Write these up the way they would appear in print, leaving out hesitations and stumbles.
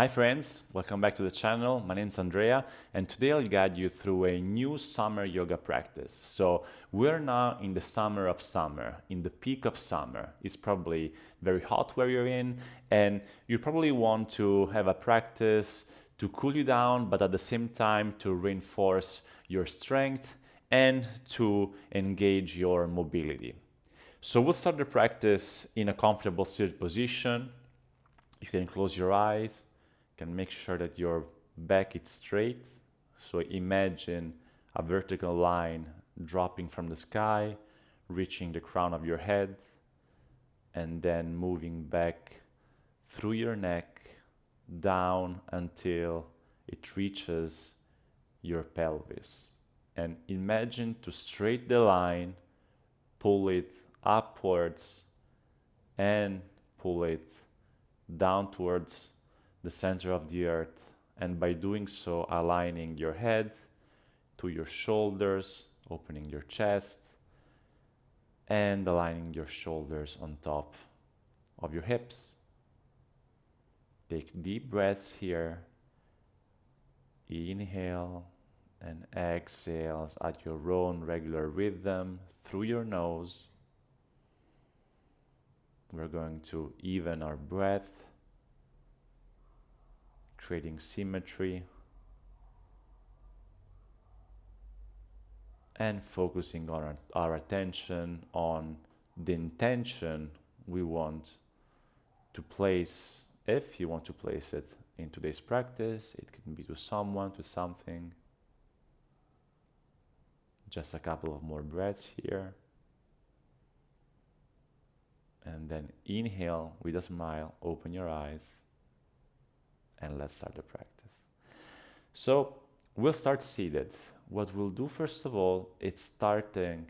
Hi friends, welcome back to the channel. My name is Andrea and today I'll guide you through a new summer yoga practice. So we're now in the summer, in the peak of summer. It's probably very hot where you're in and you probably want to have a practice to cool you down, but at the same time to reinforce your strength and to engage your mobility. So we'll start the practice in a comfortable seated position. You can close your eyes, can make sure that your back is straight. So imagine a vertical line dropping from the sky, reaching the crown of your head, and then moving back through your neck down until it reaches your pelvis. And imagine to straight the line, pull it upwards and pull it down towards the center of the earth, and by doing so aligning your head to your shoulders, opening your chest and aligning your shoulders on top of your hips. Take deep breaths here. Inhale and exhale at your own regular rhythm through your nose. We're going to even our breath, creating symmetry and focusing on our attention on the intention we want to place. If you want to place it in today's practice, it can be to someone, to something. Just a couple of more breaths here. And then inhale with a smile, open your eyes, and let's start the practice. So we'll start seated. What we'll do first of all is starting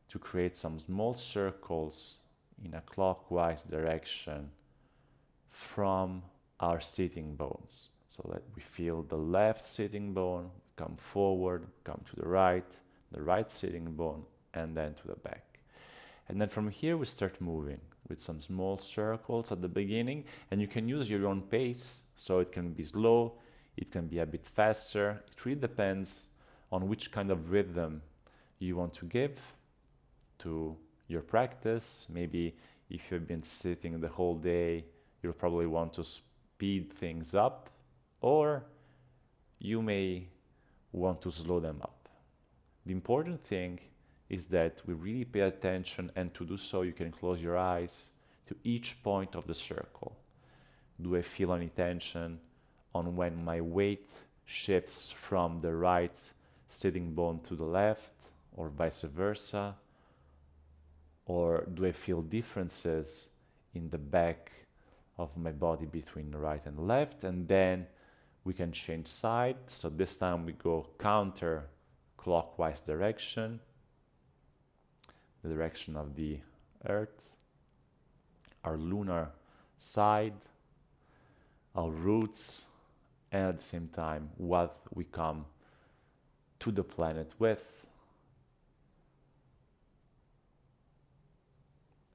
to create some small circles in a clockwise direction from our sitting bones. So that we feel the left sitting bone come forward, come to the right sitting bone, and then to the back. And then from here we start moving with some small circles at the beginning, and you can use your own pace. So it can be slow, it can be a bit faster. It really depends on which kind of rhythm you want to give to your practice. Maybe if you've been sitting the whole day, you'll probably want to speed things up, or you may want to slow them up. The important thing is that we really pay attention, and to do so you can close your eyes to each point of the circle. Do I feel any tension on when my weight shifts from the right sitting bone to the left, or vice versa? Or do I feel differences in the back of my body between the right and left? And then we can change side. So this time we go counter clockwise direction, the direction of the earth, our lunar side, our roots, and at the same time what we come to the planet with.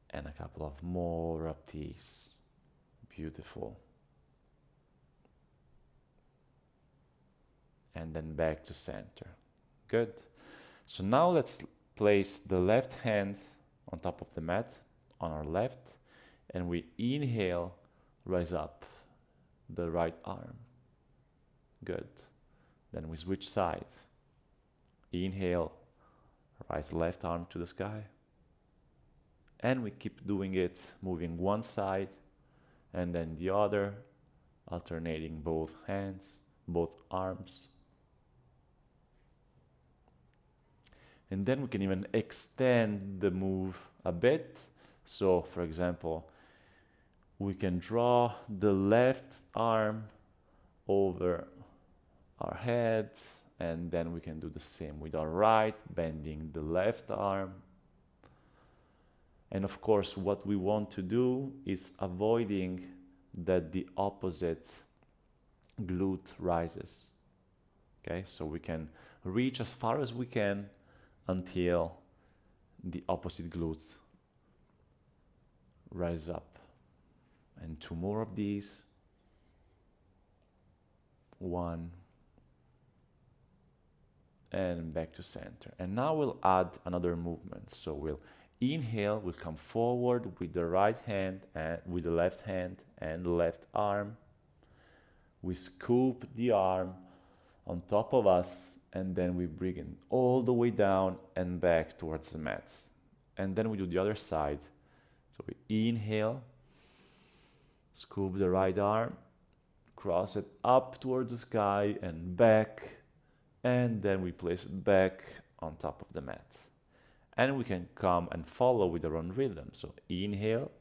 And a couple of more of these. Beautiful. And then back to center. Good. So now let's place the left hand on top of the mat on our left, and we inhale, rise up the right arm. Good. Then we switch sides. Inhale, rise left arm to the sky. And we keep doing it, moving one side and then the other, alternating both hands, both arms. And then we can even extend the move a bit. So for example, we can draw the left arm over our head, and then we can do the same with our right, bending the left arm. And of course, what we want to do is avoiding that the opposite glute rises. Okay, so we can reach as far as we can until the opposite glute rise up. And two more of these. 1, and back to center. And now we'll add another movement. So we'll inhale, we'll come forward with the right hand and with the left hand and the left arm. We scoop the arm on top of us, and then we bring it all the way down and back towards the mat. And then we do the other side. So we inhale, scoop the right arm, cross it up towards the sky and back, and then we place it back on top of the mat. And we can come and follow with our own rhythm. So inhale,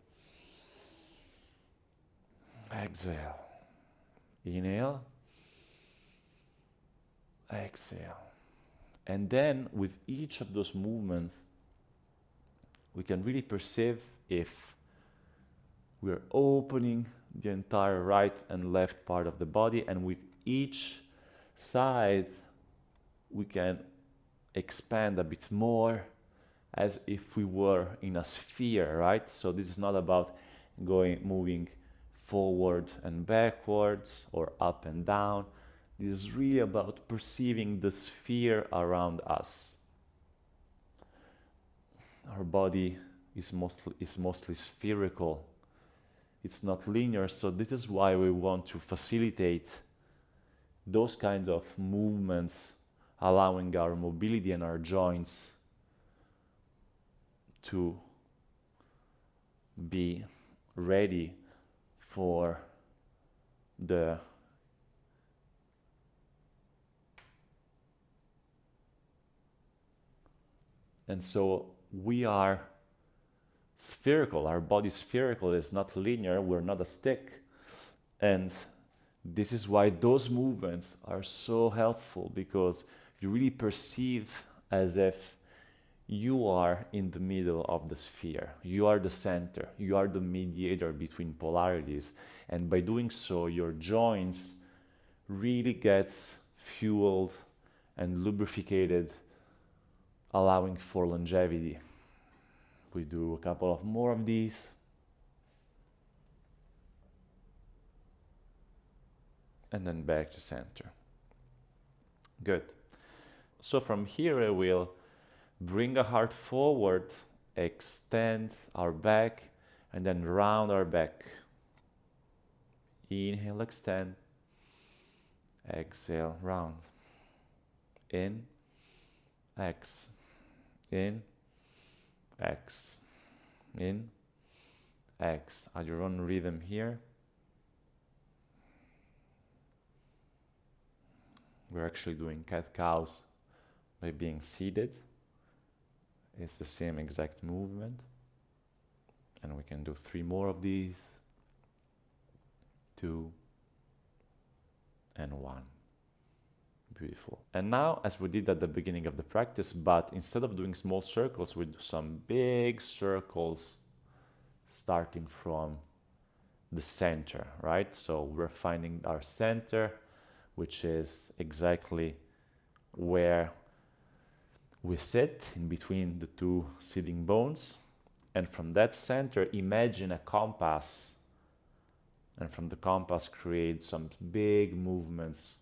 exhale, inhale, exhale. And then with each of those movements, we can really perceive if we're opening the entire right and left part of the body, and with each side we can expand a bit more as if we were in a sphere, right? So this is not about moving forward and backwards or up and down. This is really about perceiving the sphere around us. Our body is mostly spherical. It's not linear, so this is why we want to facilitate those kinds of movements, allowing our mobility and our joints to be ready for the and so we are spherical, our body is spherical, it's not linear, we're not a stick. And this is why those movements are so helpful, because you really perceive as if you are in the middle of the sphere. You are the center. You are the mediator between polarities. And by doing so, your joints really gets fueled and lubricated, allowing for longevity. We do a couple of more of these. And then back to center. Good. So from here I will bring a heart forward, extend our back, and then round our back. Inhale, extend. Exhale, round. In, X. In, X. In, X. At your own rhythm here. We're actually doing cat-cows by being seated. It's the same exact movement. And we can do 3 more of these. 2 and 1. Beautiful. And now, as we did at the beginning of the practice, but instead of doing small circles, we do some big circles starting from the center, right? So we're finding our center, which is exactly where we sit in between the 2 sitting bones. And from that center, imagine a compass. And from the compass, create some big movements,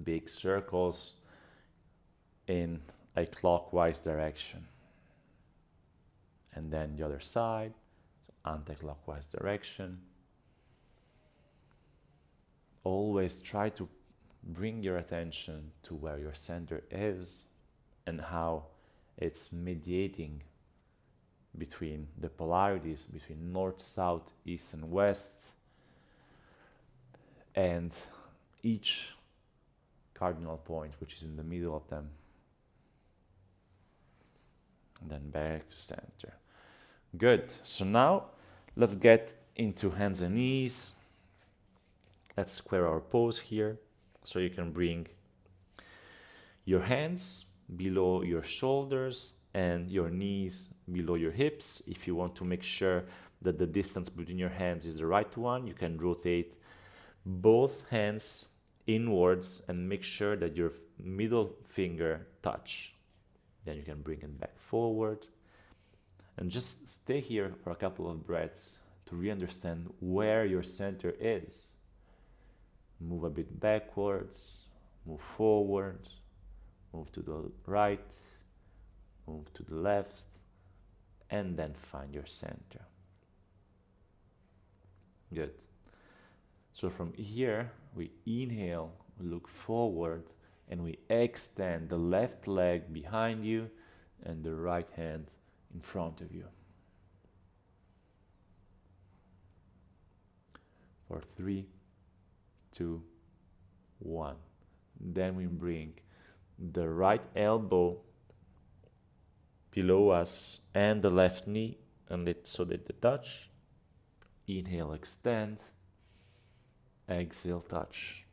big circles in a clockwise direction. And then the other side, so anti-clockwise direction. Always try to bring your attention to where your center is and how it's mediating between the polarities, between north, south, east, and west, and each cardinal point, which is in the middle of them. And then back to center. Good. So now let's get into hands and knees. Let's square our pose here. So you can bring your hands below your shoulders and your knees below your hips. If you want to make sure that the distance between your hands is the right one, you can rotate both hands inwards and make sure that your middle finger touch. Then you can bring it back forward. And just stay here for a couple of breaths to re-understand where your center is. Move a bit backwards, move forward, move to the right, move to the left, and then find your center. Good. So from here, we inhale, we look forward, and we extend the left leg behind you and the right hand in front of you. For 3, 2, 1. Then we bring the right elbow below us and the left knee, and so that they touch. Inhale, extend. Exhale, touch.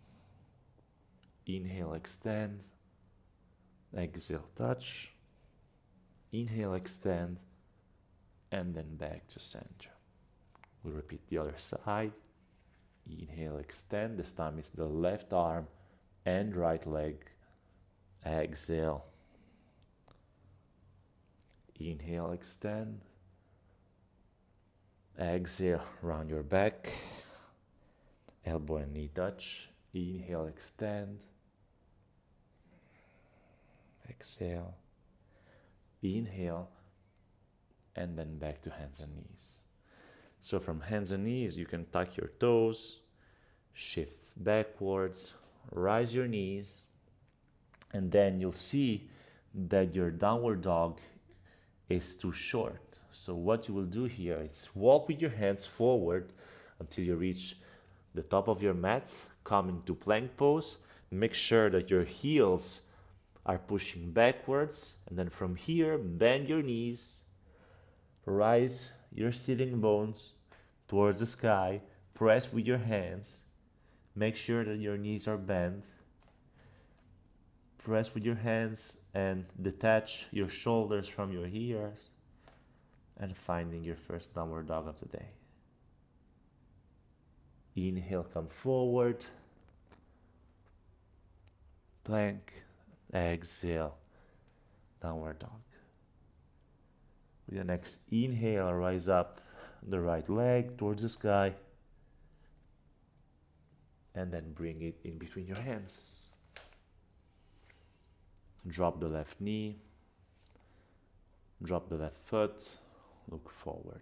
Inhale, extend. Exhale, touch. Inhale, extend. And then back to center. We repeat the other side. Inhale, extend. This time it's the left arm and right leg. Exhale. Inhale, extend. Exhale, round your back. Elbow and knee touch. Inhale, extend. Exhale. Inhale. And then back to hands and knees. So from hands and knees, you can tuck your toes, shift backwards, rise your knees, and then you'll see that your downward dog is too short. So what you will do here is walk with your hands forward until you reach the top of your mat, come into plank pose. Make sure that your heels are pushing backwards, and then from here, bend your knees, rise your sitting bones towards the sky, press with your hands, make sure that your knees are bent, press with your hands and detach your shoulders from your ears, and finding your first downward dog of the day. Inhale, come forward, plank, exhale, downward dog. With the next inhale, rise up the right leg towards the sky, and then bring it in between your hands. Drop the left knee, drop the left foot, look forward.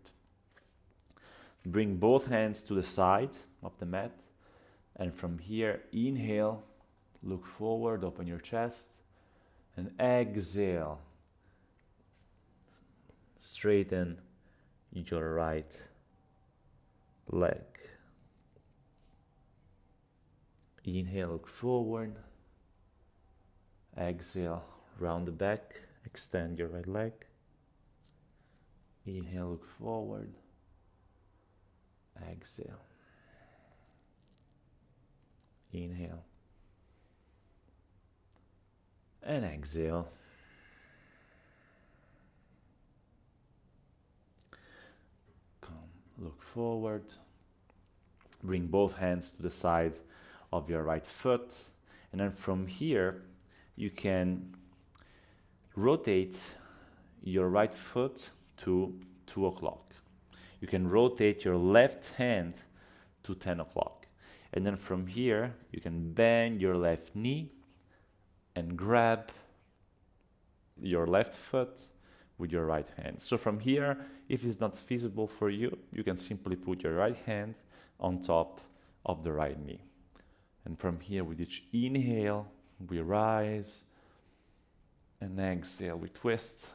Bring both hands to the side of the mat, and from here, inhale, look forward, open your chest, and exhale. Straighten your right leg. Inhale, look forward. Exhale, round the back, extend your right leg. Inhale, look forward. Exhale. Inhale. And exhale. Come, look forward. Bring both hands to the side of your right foot. And then from here, you can rotate your right foot to 2 o'clock. You can rotate your left hand to 10 o'clock. And then from here, you can bend your left knee and grab your left foot with your right hand. So from here, if it's not feasible for you, you can simply put your right hand on top of the right knee. And from here, with each inhale, we rise, and exhale, we twist.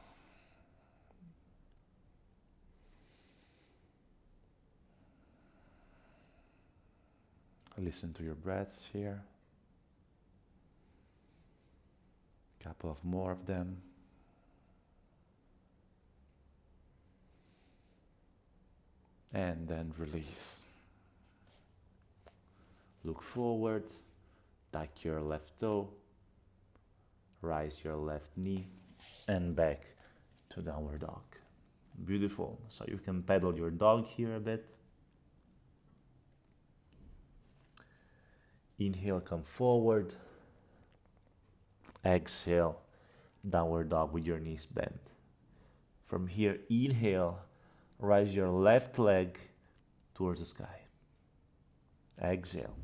Listen to your breaths here. Couple of more of them. And then release. Look forward, tuck your left toe, rise your left knee, and back to downward dog. Beautiful. So you can pedal your dog here a bit. Inhale, come forward. Exhale, downward dog with your knees bent. From here, inhale, rise your left leg towards the sky. Exhale.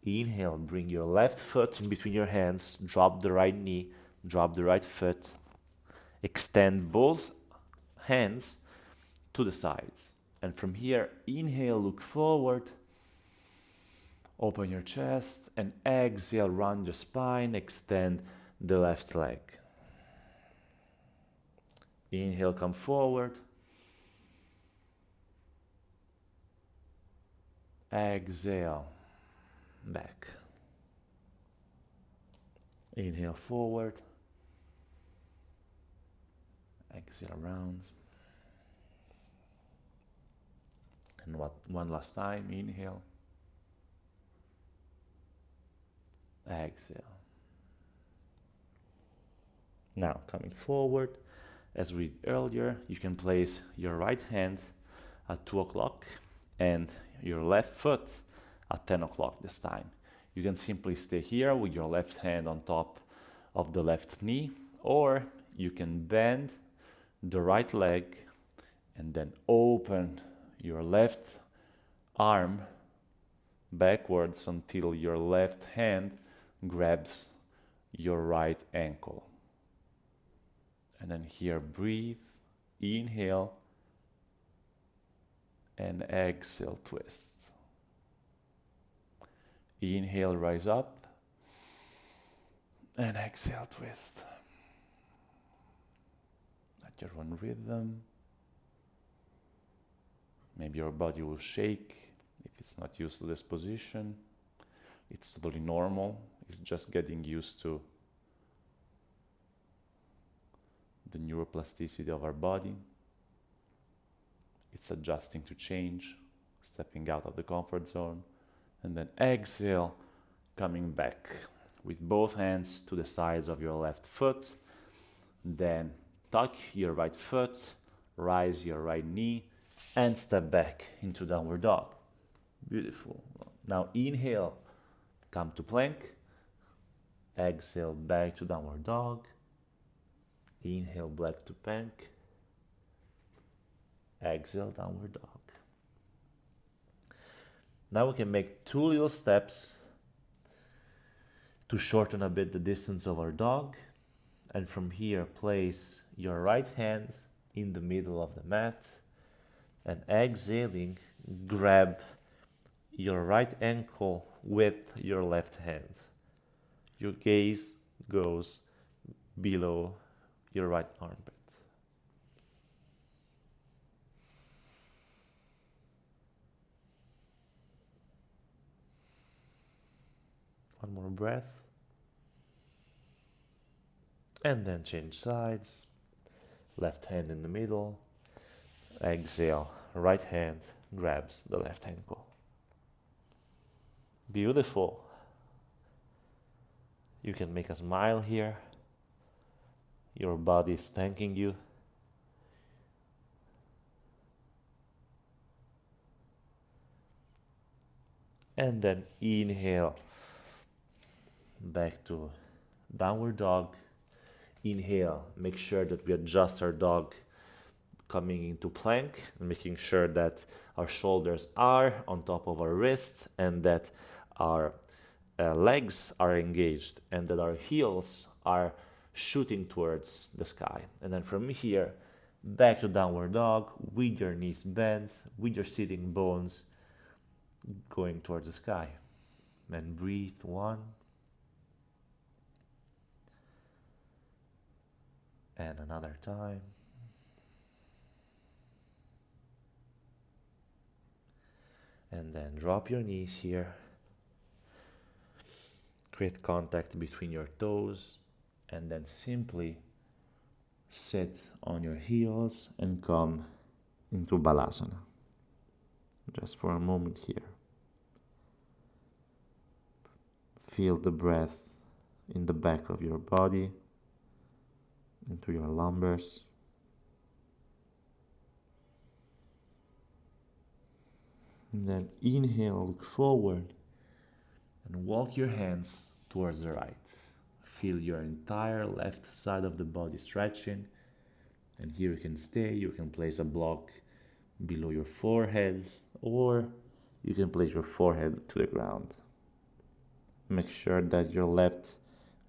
Inhale, bring your left foot in between your hands, drop the right knee, drop the right foot, extend both hands to the sides. And from here, inhale, look forward, open your chest, and exhale, round your spine, extend the left leg. Inhale, come forward. Exhale, back. Inhale forward. Exhale around. And one last time, inhale. Exhale. Now, coming forward, as we did earlier, you can place your right hand at 2 o'clock and your left foot at 10 o'clock this time. You can simply stay here with your left hand on top of the left knee, or you can bend the right leg and then open your left arm backwards until your left hand grabs your right ankle. And then here, breathe, inhale, and exhale, twist. Inhale, rise up, and exhale, twist. At your own rhythm. Maybe your body will shake if it's not used to this position. It's totally normal. It's just getting used to the neuroplasticity of our body. It's adjusting to change, stepping out of the comfort zone, and then exhale, coming back with both hands to the sides of your left foot. Then tuck your right foot, rise your right knee, and step back into downward dog. Beautiful. Now inhale, come to plank. Exhale, back to downward dog. Inhale, back to plank. Exhale, downward dog. Now we can make 2 little steps to shorten a bit the distance of our dog. And from here, place your right hand in the middle of the mat. And exhaling, grab your right ankle with your left hand. Your gaze goes below your right armpit. One more breath. And then change sides. Left hand in the middle. Exhale, right hand grabs the left ankle. Beautiful. You can make a smile here. Your body is thanking you. And then inhale back to downward dog. Inhale, make sure that we adjust our dog coming into plank, making sure that our shoulders are on top of our wrists and that our legs are engaged and that our heels are shooting towards the sky. And then from here, back to downward dog with your knees bent, with your sitting bones going towards the sky. And breathe 1. And another time. And then drop your knees here. Create contact between your toes. And then simply sit on your heels and come into Balasana. Just for a moment here. Feel the breath in the back of your body, into your lumbars. And then inhale, look forward, and walk your hands towards the right. Feel your entire left side of the body stretching. And here you can stay, you can place a block below your forehead, or you can place your forehead to the ground. Make sure that your left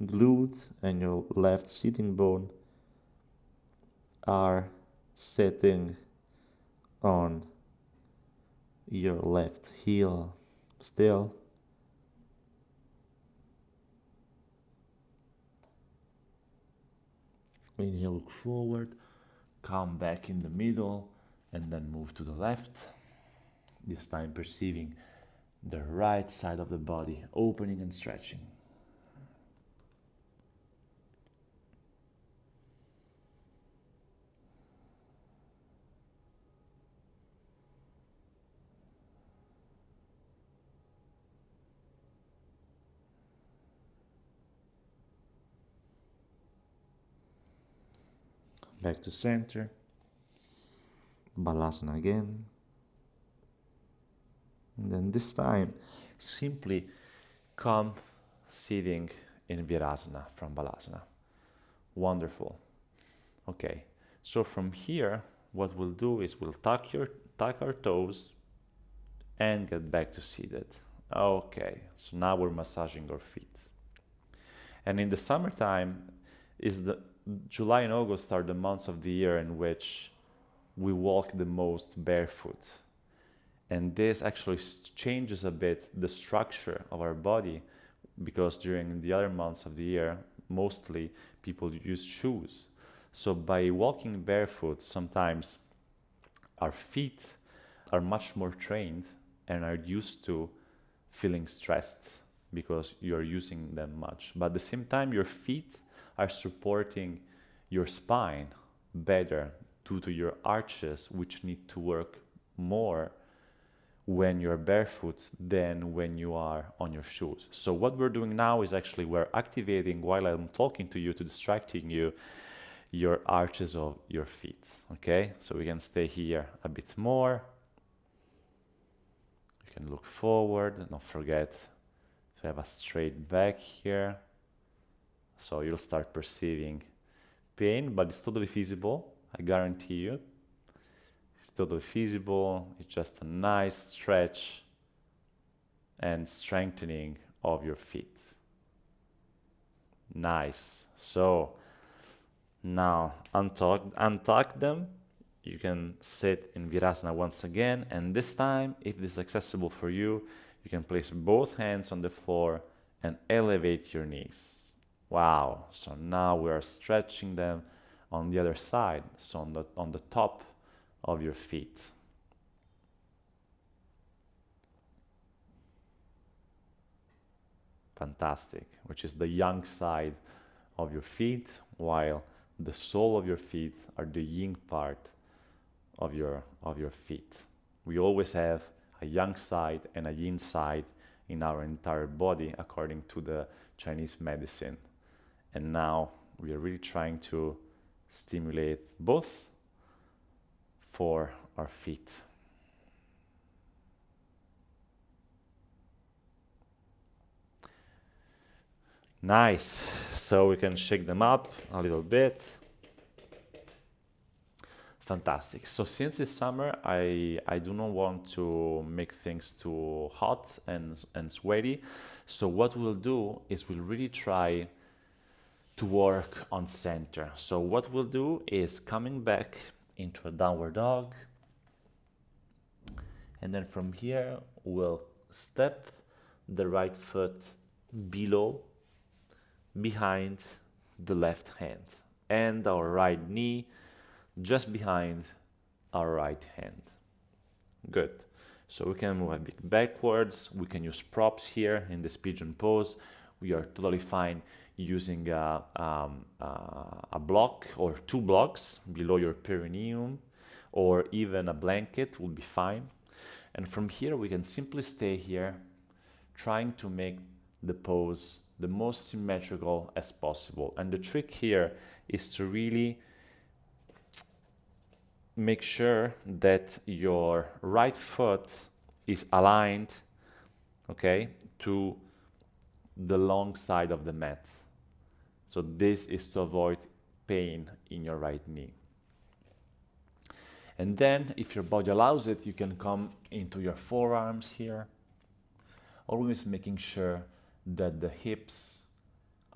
glute and your left sitting bone are sitting on your left heel still. Inhale, look forward, come back in the middle, and then move to the left. This time perceiving the right side of the body, opening and stretching. Back to center. Balasana again. And then this time, simply come sitting in Virasana from Balasana. Wonderful. Okay, so from here, what we'll do is we'll tuck our toes and get back to seated. Okay, so now we're massaging our feet. And in the summertime, is the July and August are the months of the year in which we walk the most barefoot. And this actually changes a bit the structure of our body, because during the other months of the year, mostly people use shoes. So by walking barefoot, sometimes our feet are much more trained and are used to feeling stressed because you're using them much. But at the same time, your feet are supporting your spine better due to your arches, which need to work more when you're barefoot than when you are on your shoes. So what we're doing now is actually we're activating, while I'm talking to you, to distracting you, your arches of your feet. Okay, so we can stay here a bit more. You can look forward, don't forget to have a straight back here. So you'll start perceiving pain, but it's totally feasible, I guarantee you. It's totally feasible. It's just a nice stretch and strengthening of your feet. Nice. So now untuck them. You can sit in Virasana once again, and this time, if this is accessible for you, you can place both hands on the floor and elevate your knees. Wow. So now we are stretching them on the other side, so on the top of your feet. Fantastic, which is the yang side of your feet, while the sole of your feet are the yin part of your feet. We always have a yang side and a yin side in our entire body according to the Chinese medicine. And now we are really trying to stimulate both for our feet. Nice. So we can shake them up a little bit. Fantastic. So since it's summer, I do not want to make things too hot and sweaty. So what we'll do is we'll really try to work on center. So what we'll do is coming back into a downward dog. And then from here, we'll step the right foot behind the left hand, and our right knee just behind our right hand. Good. So we can move a bit backwards. We can use props here in this pigeon pose. We are totally fine using a block or two blocks below your perineum, or even a blanket will be fine. And from here, we can simply stay here, trying to make the pose the most symmetrical as possible. And the trick here is to really make sure that your right foot is aligned, okay, to the long side of the mat. So this is to avoid pain in your right knee. And then, if your body allows it, you can come into your forearms here, always making sure that the hips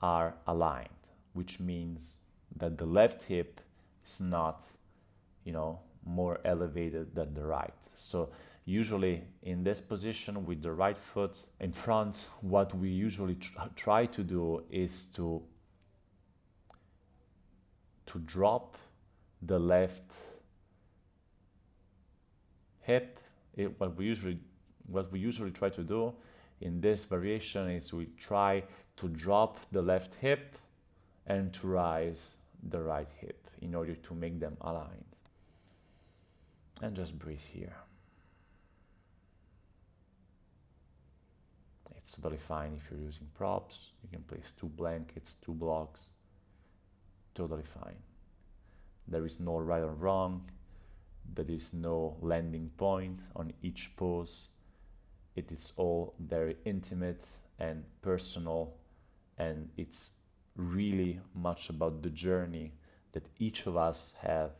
are aligned, which means that the left hip is not, more elevated than the right. So usually in this position with the right foot in front, what we usually try to do is to drop the left hip. What we usually try to do in this variation is we try to drop the left hip and to rise the right hip in order to make them aligned. And just breathe here. It's totally fine if you're using props. You can place 2 blankets, 2 blocks. Totally fine. There is no right or wrong. There is no landing point on each pose. It is all very intimate and personal, and it's really much about the journey that each of us have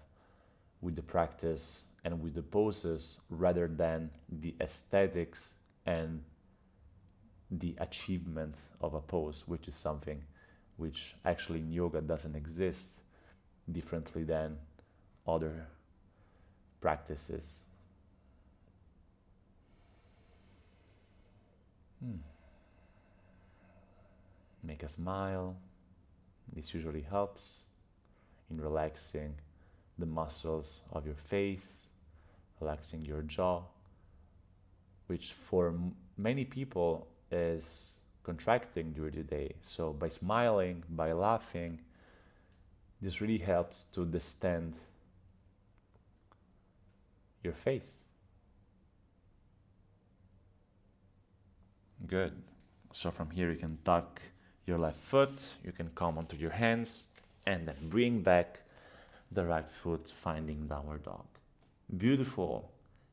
with the practice and with the poses, rather than the aesthetics and the achievement of a pose, which is something which actually in yoga doesn't exist, differently than other practices. Make a smile. This usually helps in relaxing the muscles of your face, relaxing your jaw, which for many people is contracting during the day. So by smiling, by laughing, this really helps to distend your face. Good. So from here you can tuck your left foot, you can come onto your hands, and then bring back the right foot, finding downward dog. Beautiful.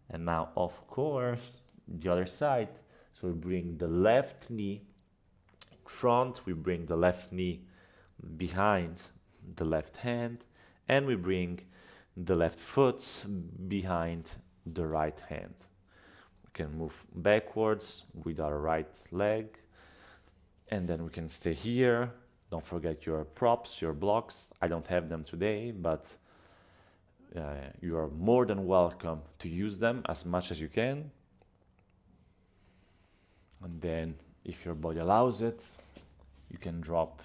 And now, of course, the other side. So we bring the left knee in front, we bring the left knee behind the left hand, and we bring the left foot behind the right hand. We can move backwards with our right leg, and then we can stay here. Don't forget your props, your blocks. I don't have them today, but you are more than welcome to use them as much as you can. And then, if your body allows it, you can drop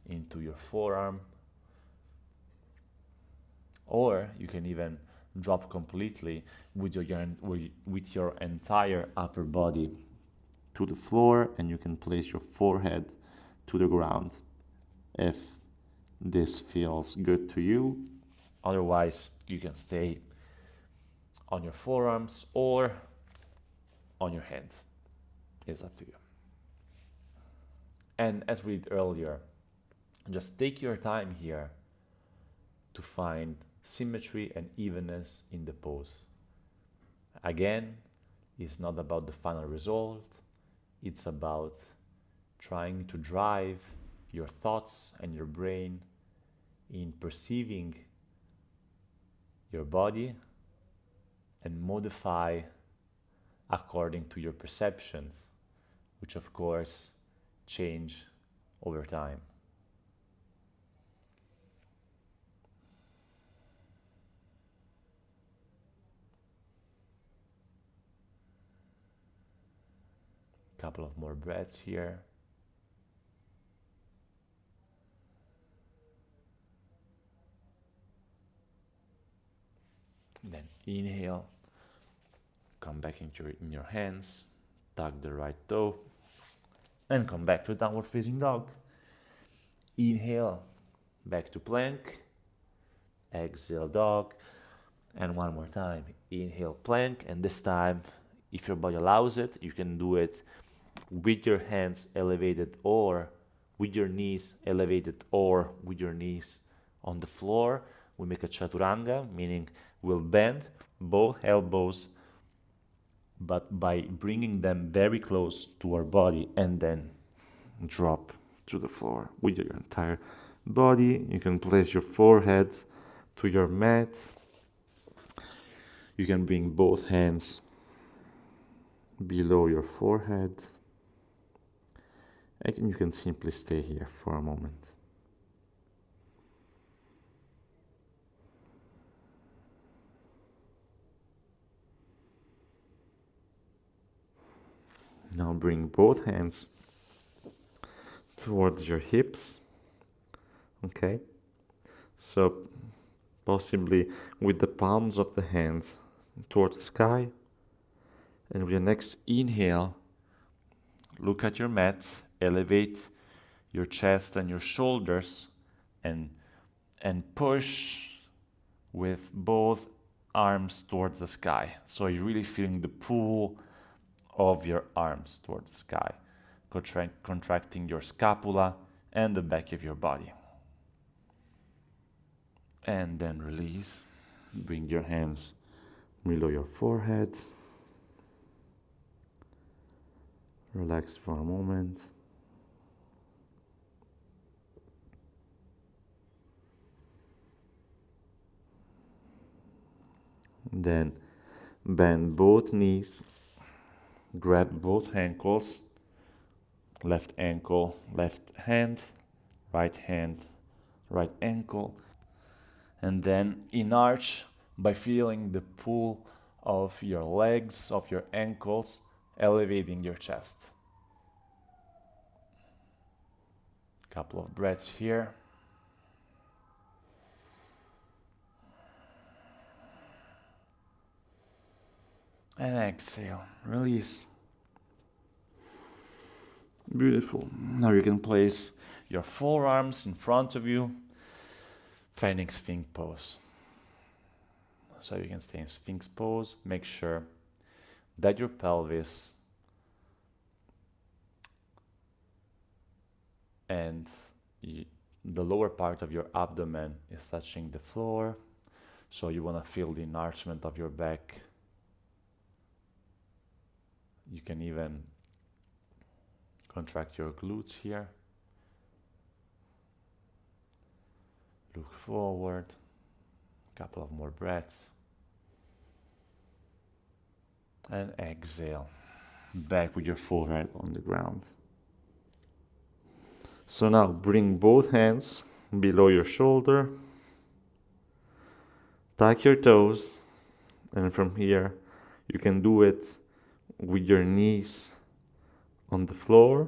into your forearm, or you can even drop completely with your entire upper body to the floor, and you can place your forehead to the ground if this feels good to you. Otherwise, you can stay on your forearms or on your hand. It's up to you. And as we did earlier, just take your time here to find symmetry and evenness in the pose. Again, it's not about the final result. It's about trying to drive your thoughts and your brain in perceiving your body and modify according to your perceptions, which of course change over time. Couple of more breaths here. Then inhale, come back into in your hands, tuck the right toe, and come back to downward facing dog. Inhale, back to plank, exhale dog, and one more time. Inhale plank, and this time, if your body allows it, you can do it with your hands elevated or with your knees elevated or with your knees on the floor. We make a chaturanga, meaning we'll bend both elbows, but by bringing them very close to our body and then drop to the floor with your entire body. You can place your forehead to your mat. You can bring both hands below your forehead. And you can simply stay here for a moment. Now bring both hands towards your hips. Okay? So possibly with the palms of the hands towards the sky. And with your next inhale, look at your mat, elevate your chest and your shoulders, and push with both arms towards the sky. So you're really feeling the pull of your arms towards the sky, contracting your scapula and the back of your body. And then release. Bring your hands below your forehead. Relax for a moment. Then bend both knees. Grab both ankles. Left ankle, left hand, right ankle. And then enarch by feeling the pull of your legs, of your ankles, elevating your chest. Couple of breaths here. And exhale, release. Beautiful. Now you can place your forearms in front of you, finding Sphinx pose. So you can stay in Sphinx pose. Make sure that your pelvis and the lower part of your abdomen is touching the floor. So you want to feel the enlargement of your back. You can even contract your glutes here. Look forward. A couple of more breaths. And exhale. Back with your forehead on the ground. So now bring both hands below your shoulder. Tuck your toes. And from here, you can do it with your knees on the floor,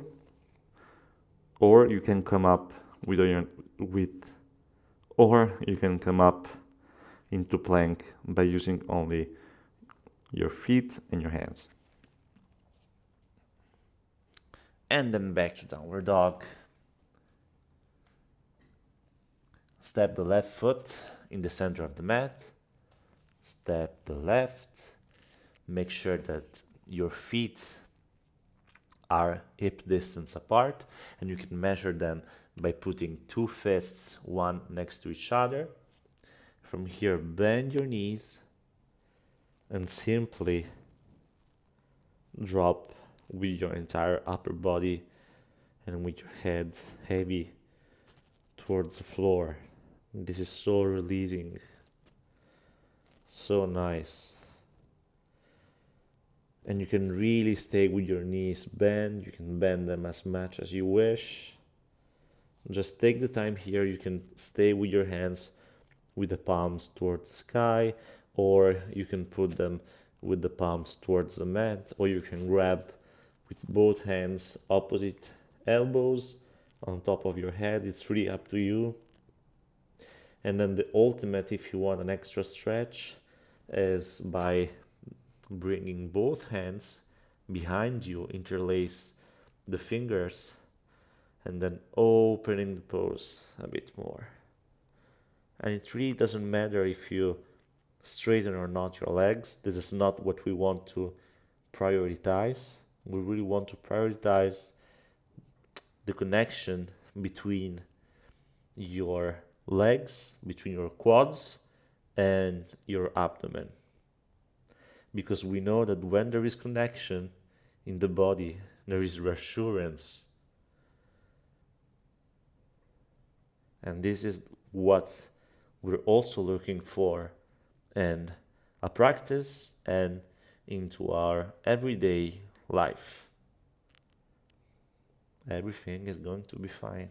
or you can come up or you can come up into plank by using only your feet and your hands. And then back to downward dog. Step the left foot in the center of the mat. Step the left. Make sure that your feet are hip distance apart, and you can measure them by putting two fists one next to each other. From here, bend your knees and simply drop with your entire upper body and with your head heavy towards the floor. This is so releasing, so nice. And you can really stay with your knees bent. You can bend them as much as you wish. Just take the time here. You can stay with your hands with the palms towards the sky, or you can put them with the palms towards the mat, or you can grab with both hands opposite elbows on top of your head. It's really up to you. And then the ultimate, if you want an extra stretch, is by bringing both hands behind you, interlace the fingers, and then opening the pose a bit more. And it really doesn't matter if you straighten or not your legs. This is not what we want to prioritize. We really want to prioritize the connection between your legs, between your quads and your abdomen. Because we know that when there is connection in the body, there is reassurance. And this is what we're also looking for in a practice and into our everyday life. Everything is going to be fine.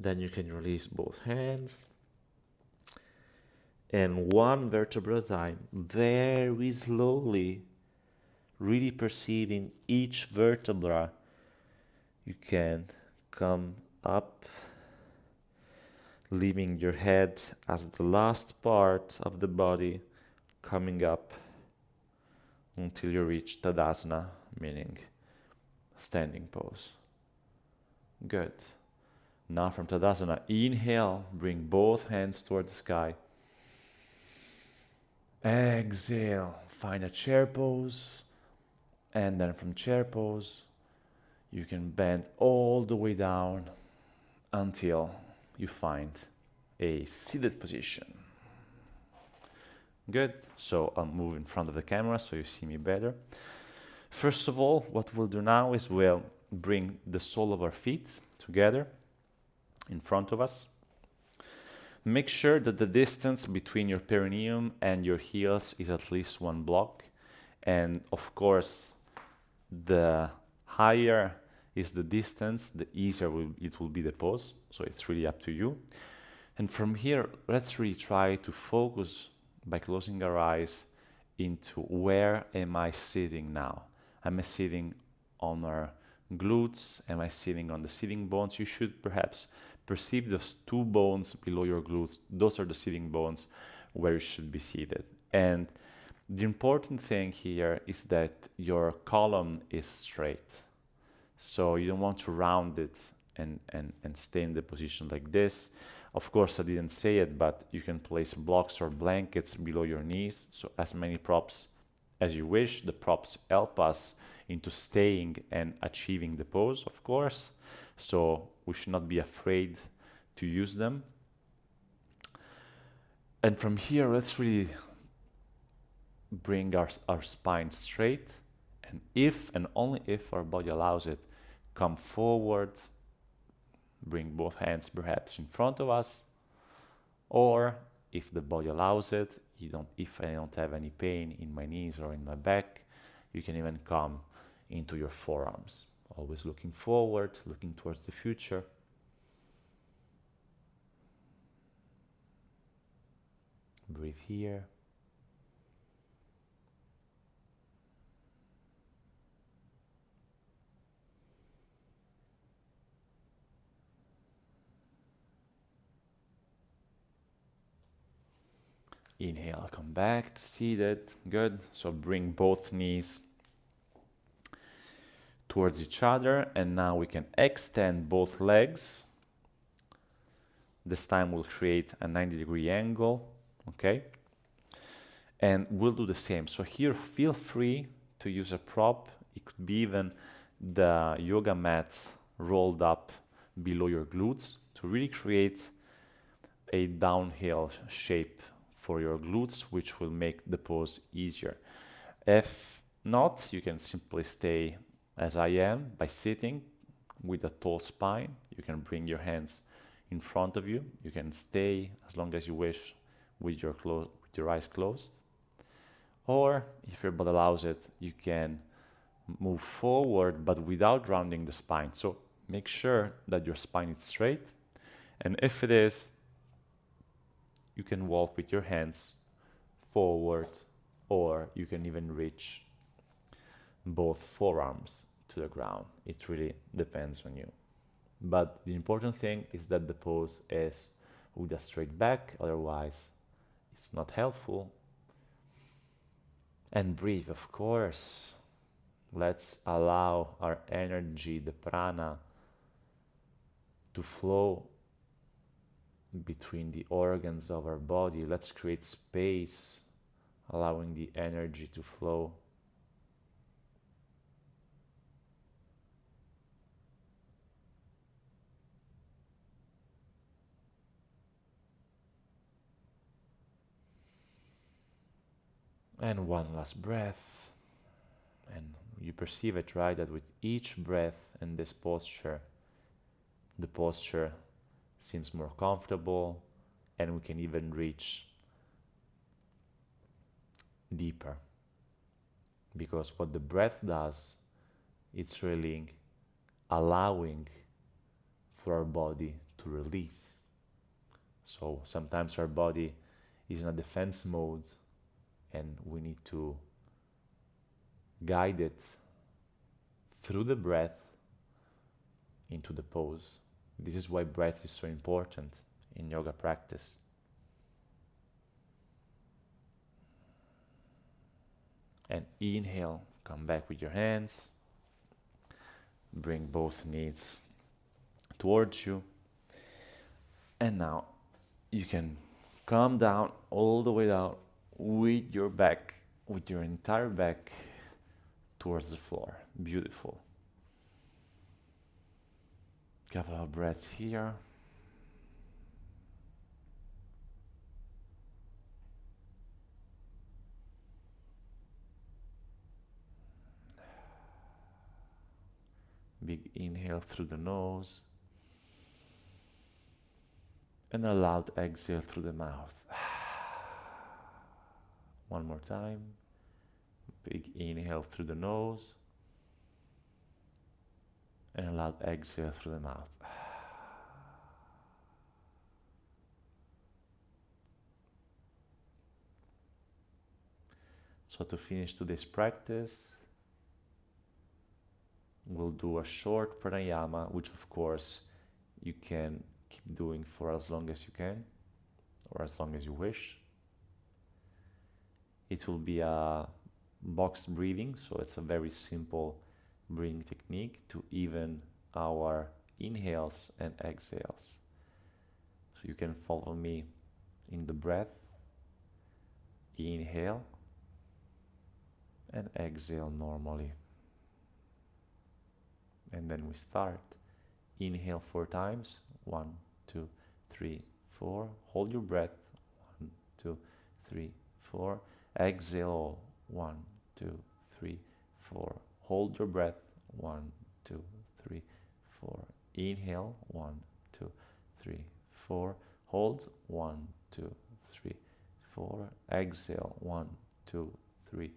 Then you can release both hands. And one vertebra at a time, very slowly, really perceiving each vertebra, you can come up, leaving your head as the last part of the body, coming up until you reach Tadasana, meaning standing pose. Good. Now from Tadasana, inhale, bring both hands towards the sky. Exhale, find a chair pose, and then from chair pose, you can bend all the way down until you find a seated position. Good. So I'll move in front of the camera so you see me better. First of all, what we'll do now is we'll bring the sole of our feet together in front of us. Make sure that the distance between your perineum and your heels is at least 1 block. And of course, the higher is the distance, the easier it will be the pose. So it's really up to you. And from here, let's really try to focus by closing our eyes into where am I sitting now? Am I sitting on our glutes? Am I sitting on the sitting bones? You should perhaps perceive those 2 bones below your glutes. Those are the sitting bones where you should be seated. And the important thing here is that your column is straight. So you don't want to round it and stay in the position like this. Of course, I didn't say it, but you can place blocks or blankets below your knees. So as many props as you wish. The props help us into staying and achieving the pose, of course. So we should not be afraid to use them. And from here, let's really bring our spine straight. And if and only if our body allows it, come forward, bring both hands perhaps in front of us, or if the body allows it, if I don't have any pain in my knees or in my back, you can even come into your forearms. Always looking forward, looking towards the future. Breathe here. Inhale, come back to seated. Good. So bring both knees towards each other, and now we can extend both legs. This time we'll create a 90-degree angle, okay? And we'll do the same. So here, feel free to use a prop. It could be even the yoga mat rolled up below your glutes to really create a downhill shape for your glutes, which will make the pose easier. If not, you can simply stay as I am by sitting with a tall spine. You can bring your hands in front of you. You can stay as long as you wish with your eyes closed. Or if your body allows it, you can move forward but without rounding the spine. So make sure that your spine is straight. And if it is, you can walk with your hands forward, or you can even reach both forearms to the ground. It really depends on you. But the important thing is that the pose is with a straight back, otherwise it's not helpful. And breathe, of course. Let's allow our energy, the prana, to flow between the organs of our body. Let's create space, allowing the energy to flow. And one last breath. And you perceive it, right? That with each breath in this posture, the posture seems more comfortable, and we can even reach deeper because what the breath does, it's really allowing for our body to release. So sometimes our body is in a defense mode and we need to guide it through the breath into the pose. This is why breath is so important in yoga practice. And inhale, come back with your hands, bring both knees towards you, and now you can come down all the way down with your back, with your entire back towards the floor. Beautiful. Couple of breaths here. Big inhale through the nose and a loud exhale through the mouth. One more time. Big inhale through the nose and a loud exhale through the mouth. So to finish today's practice, we'll do a short pranayama, which of course you can keep doing for as long as you can or as long as you wish. It will be a box breathing, so it's a very simple breathing technique to even our inhales and exhales. So you can follow me in the breath. Inhale and exhale normally. And then we start. Inhale 4 times. 1, 2, 3, 4. Hold your breath. 1, 2, 3, 4. Exhale. 1, 2, 3, 4. Hold your breath. 1, 2, 3, 4. Inhale. 1, 2, 3, 4. Hold. 1, 2, 3, 4. Exhale. 1, 2, 3,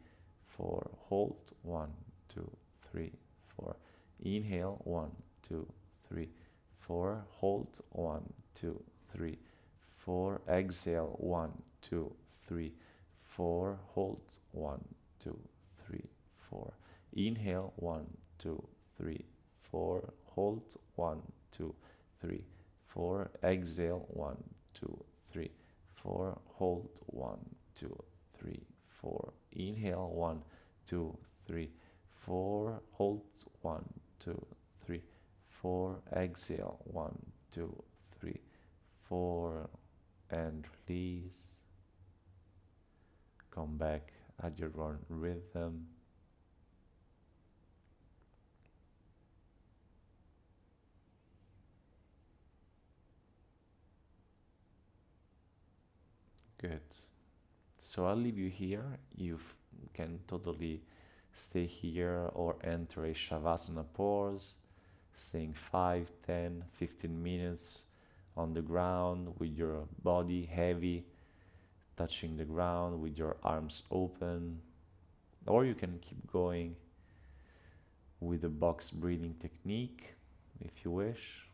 4. Hold. 1, 2, 3, 4. Inhale. 1, 2, 3, 4. Hold. 1, 2, 3, 4. Exhale. 1, 2, 3, 4. Hold. 1, 2, 3, 4. Inhale. 1, 2, 3, 4. Hold. 1, 2, 3, 4. Exhale. 1, 2, 3, 4. Hold. 1, 2, 3, 4. Inhale. 1, 2, 3, 4. Hold. 1, 2, 3, 4. Exhale. 1, 2, 3, 4. And release. Come back at your own rhythm. Good. So I'll leave you here. You can totally stay here or enter a Shavasana pose, staying 5, 10, 15 minutes on the ground with your body heavy, touching the ground with your arms open. Or you can keep going with the box breathing technique if you wish.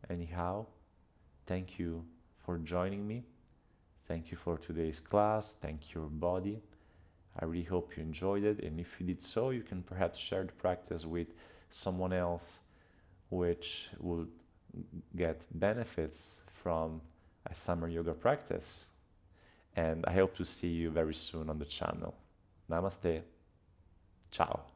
Anyhow, thank you for joining me. Thank you for today's class. Thank your body. I really hope you enjoyed it, and if you did so, you can perhaps share the practice with someone else which will get benefits from a summer yoga practice. And I hope to see you very soon on the channel. Namaste. Ciao.